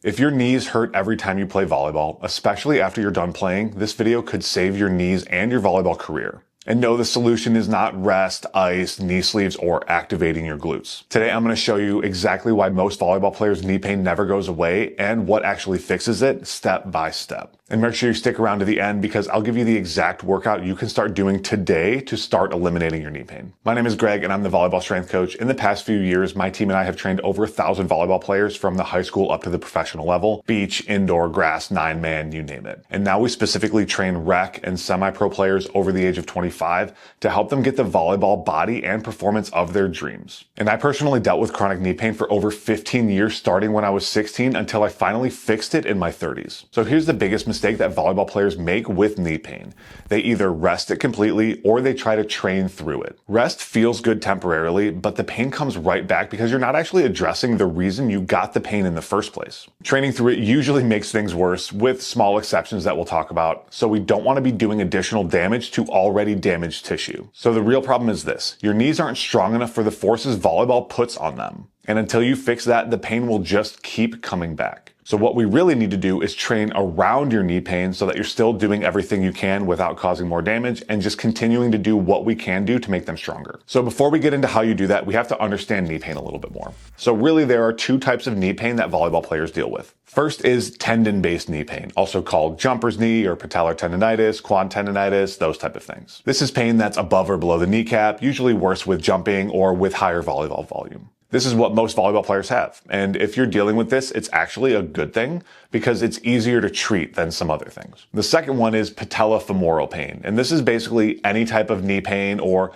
If your knees hurt every time you play volleyball, especially after you're done playing, this video could save your knees and your volleyball career. And no, the solution is not rest, ice, knee sleeves, or activating your glutes. Today, I'm going to show you exactly why most volleyball players' knee pain never goes away and what actually fixes it step by step. And make sure you stick around to the end because I'll give you the exact workout you can start doing today to start eliminating your knee pain. My name is Greg and I'm the volleyball strength coach. In the past few years, my team and I have trained over 1,000 volleyball players from the high school up to the professional level, beach, indoor, grass, 9-man, you name it. And now we specifically train rec and semi-pro players over the age of 25 to help them get the volleyball body and performance of their dreams. And I personally dealt with chronic knee pain for over 15 years, starting when I was 16 until I finally fixed it in my 30s. So here's the biggest mistake that volleyball players make with knee pain. They either rest it completely or they try to train through it. Rest feels good temporarily, but the pain comes right back because you're not actually addressing the reason you got the pain in the first place. Training through it usually makes things worse, with small exceptions that we'll talk about, so we don't want to be doing additional damage to already damaged tissue. So the real problem is this: your knees aren't strong enough for the forces volleyball puts on them. And until you fix that, the pain will just keep coming back. So what we really need to do is train around your knee pain so that you're still doing everything you can without causing more damage and just continuing to do what we can do to make them stronger. So before we get into how you do that, we have to understand knee pain a little bit more. So really there are two types of knee pain that volleyball players deal with. First is tendon-based knee pain, also called jumper's knee or patellar tendonitis, quad tendonitis, those type of things. This is pain that's above or below the kneecap, usually worse with jumping or with higher volleyball volume. This is what most volleyball players have. And if you're dealing with this, it's actually a good thing because it's easier to treat than some other things. The second one is patellofemoral pain. And this is basically any type of knee pain or,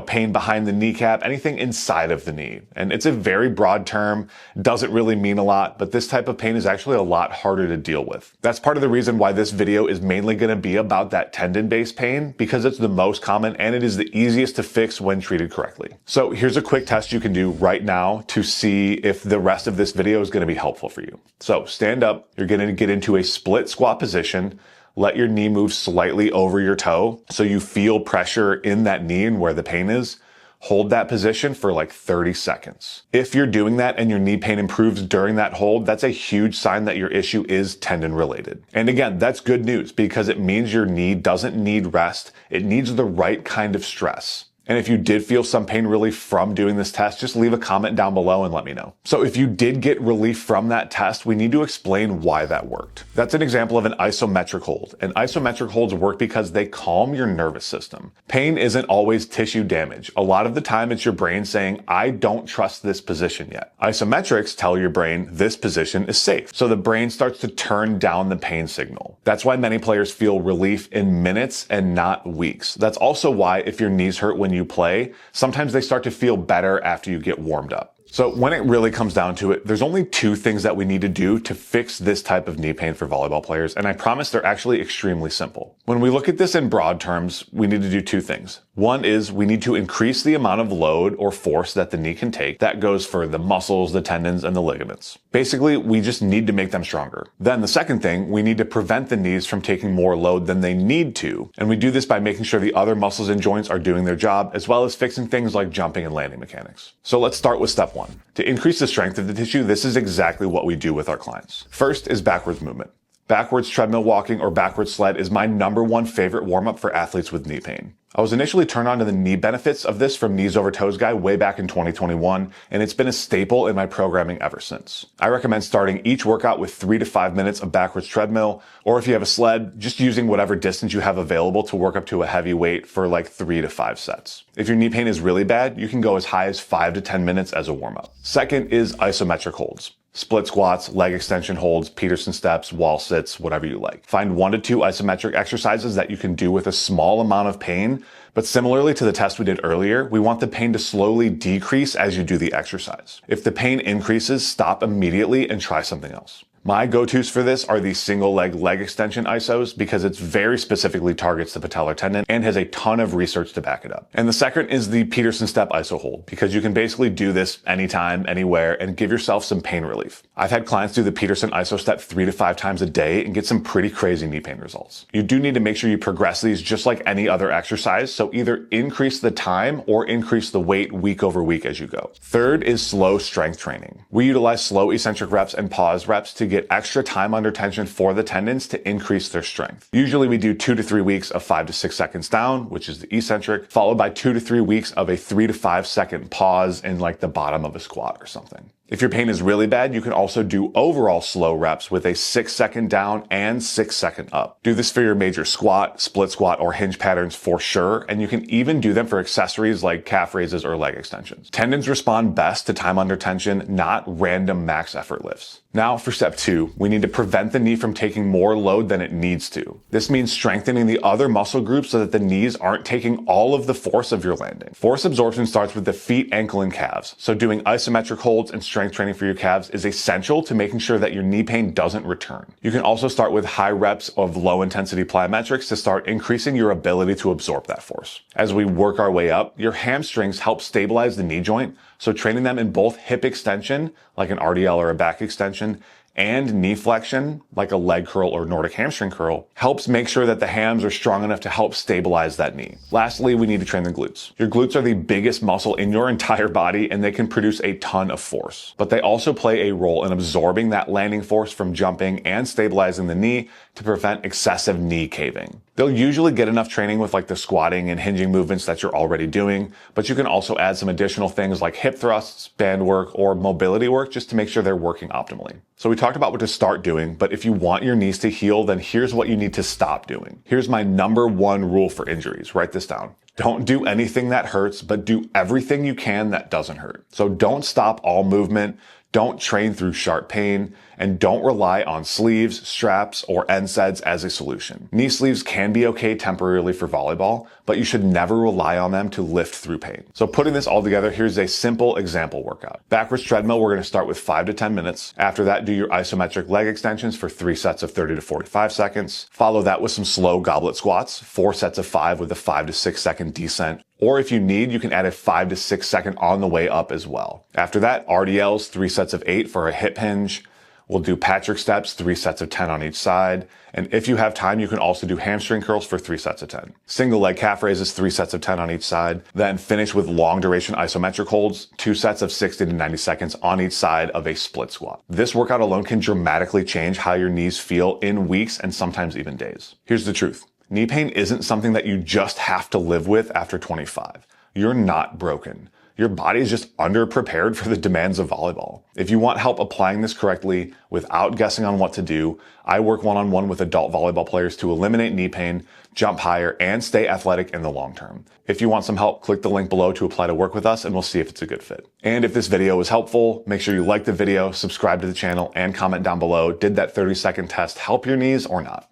pain behind the kneecap, anything inside of the knee. And it's a very broad term, doesn't really mean a lot, but this type of pain is actually a lot harder to deal with. That's part of the reason why this video is mainly going to be about that tendon-based pain, because it's the most common and it is the easiest to fix when treated correctly. So here's a quick test you can do right now to see if the rest of this video is going to be helpful for you. So stand up, you're going to get into a split squat position. Let your knee move slightly over your toe so you feel pressure in that knee and where the pain is. Hold that position for like 30 seconds. If you're doing that and your knee pain improves during that hold, that's a huge sign that your issue is tendon related. And again, that's good news because it means your knee doesn't need rest. It needs the right kind of stress. And if you did feel some pain relief from doing this test, just leave a comment down below and let me know. So if you did get relief from that test, we need to explain why that worked. That's an example of an isometric hold. And isometric holds work because they calm your nervous system. Pain isn't always tissue damage. A lot of the time it's your brain saying, I don't trust this position yet. Isometrics tell your brain this position is safe. So the brain starts to turn down the pain signal. That's why many players feel relief in minutes and not weeks. That's also why if your knees hurt when you play, sometimes they start to feel better after you get warmed up. So when it really comes down to it, there's only two things that we need to do to fix this type of knee pain for volleyball players, and I promise they're actually extremely simple. When we look at this in broad terms, we need to do two things. One is we need to increase the amount of load or force that the knee can take. That goes for the muscles, the tendons, and the ligaments. Basically, we just need to make them stronger. Then the second thing, we need to prevent the knees from taking more load than they need to. And we do this by making sure the other muscles and joints are doing their job, as well as fixing things like jumping and landing mechanics. So let's start with step one. To increase the strength of the tissue, this is exactly what we do with our clients. First is backwards movement. Backwards treadmill walking or backwards sled is my #1 favorite warm-up for athletes with knee pain. I was initially turned on to the knee benefits of this from Knees Over Toes guy way back in 2021, and it's been a staple in my programming ever since. I recommend starting each workout with 3 to 5 minutes of backwards treadmill, or if you have a sled, just using whatever distance you have available to work up to a heavy weight for like 3 to 5 sets. If your knee pain is really bad, you can go as high as 5 to 10 minutes as a warm-up. Second is isometric holds. Split squats, leg extension holds, Peterson steps, wall sits, whatever you like. Find 1 to 2 isometric exercises that you can do with a small amount of pain, but similarly to the test we did earlier, we want the pain to slowly decrease as you do the exercise. If the pain increases, stop immediately and try something else. My go-tos for this are the single leg extension isos because it very specifically targets the patellar tendon and has a ton of research to back it up. And the second is the Peterson step iso hold because you can basically do this anytime, anywhere, and give yourself some pain relief. I've had clients do the Peterson iso step 3 to 5 times a day and get some pretty crazy knee pain results. You do need to make sure you progress these just like any other exercise, so either increase the time or increase the weight week over week as you go. Third is slow strength training. We utilize slow eccentric reps and pause reps to get extra time under tension for the tendons to increase their strength. Usually we do 2 to 3 weeks of 5 to 6 seconds down, which is the eccentric, followed by 2 to 3 weeks of a 3 to 5 second pause in like the bottom of a squat or something. If your pain is really bad, you can also do overall slow reps with a 6-second down and 6-second up. Do this for your major squat, split squat, or hinge patterns for sure, and you can even do them for accessories like calf raises or leg extensions. Tendons respond best to time under tension, not random max effort lifts. Now for step 2, we need to prevent the knee from taking more load than it needs to. This means strengthening the other muscle groups so that the knees aren't taking all of the force of your landing. Force absorption starts with the feet, ankle, and calves. So doing isometric holds and strength training for your calves is essential to making sure that your knee pain doesn't return. You can also start with high reps of low intensity plyometrics to start increasing your ability to absorb that force. As we work our way up, your hamstrings help stabilize the knee joint, so training them in both hip extension, like an RDL or a back extension, and knee flexion, like a leg curl or Nordic hamstring curl, helps make sure that the hams are strong enough to help stabilize that knee. Lastly, we need to train the glutes. Your glutes are the biggest muscle in your entire body, and they can produce a ton of force. But they also play a role in absorbing that landing force from jumping and stabilizing the knee to prevent excessive knee caving. They'll usually get enough training with like the squatting and hinging movements that you're already doing, but you can also add some additional things like hip thrusts, band work, or mobility work just to make sure they're working optimally. So we talked about what to start doing, but if you want your knees to heal, then here's what you need to stop doing. Here's my number 1 rule for injuries. Write this down. Don't do anything that hurts, but do everything you can that doesn't hurt. So don't stop all movement. Don't train through sharp pain, and don't rely on sleeves, straps, or NSAIDs as a solution. Knee sleeves can be okay temporarily for volleyball, but you should never rely on them to lift through pain. So putting this all together, here's a simple example workout. Backwards treadmill, we're going to start with 5 to 10 minutes. After that, do your isometric leg extensions for 3 sets of 30 to 45 seconds. Follow that with some slow goblet squats, 4 sets of 5 with a 5 to 6 second descent. Or if you need, you can add a 5 to 6 second on the way up as well. After that, RDLs, 3 sets of 8 for a hip hinge. We'll do Patrick steps, 3 sets of 10 on each side. And if you have time, you can also do hamstring curls for 3 sets of 10. Single leg calf raises, 3 sets of 10 on each side. Then finish with long duration isometric holds, 2 sets of 60 to 90 seconds on each side of a split squat. This workout alone can dramatically change how your knees feel in weeks and sometimes even days. Here's the truth. Knee pain isn't something that you just have to live with after 25. You're not broken. Your body is just underprepared for the demands of volleyball. If you want help applying this correctly without guessing on what to do, I work one-on-one with adult volleyball players to eliminate knee pain, jump higher, and stay athletic in the long term. If you want some help, click the link below to apply to work with us, and we'll see if it's a good fit. And if this video was helpful, make sure you like the video, subscribe to the channel, and comment down below, did that 30-second test help your knees or not?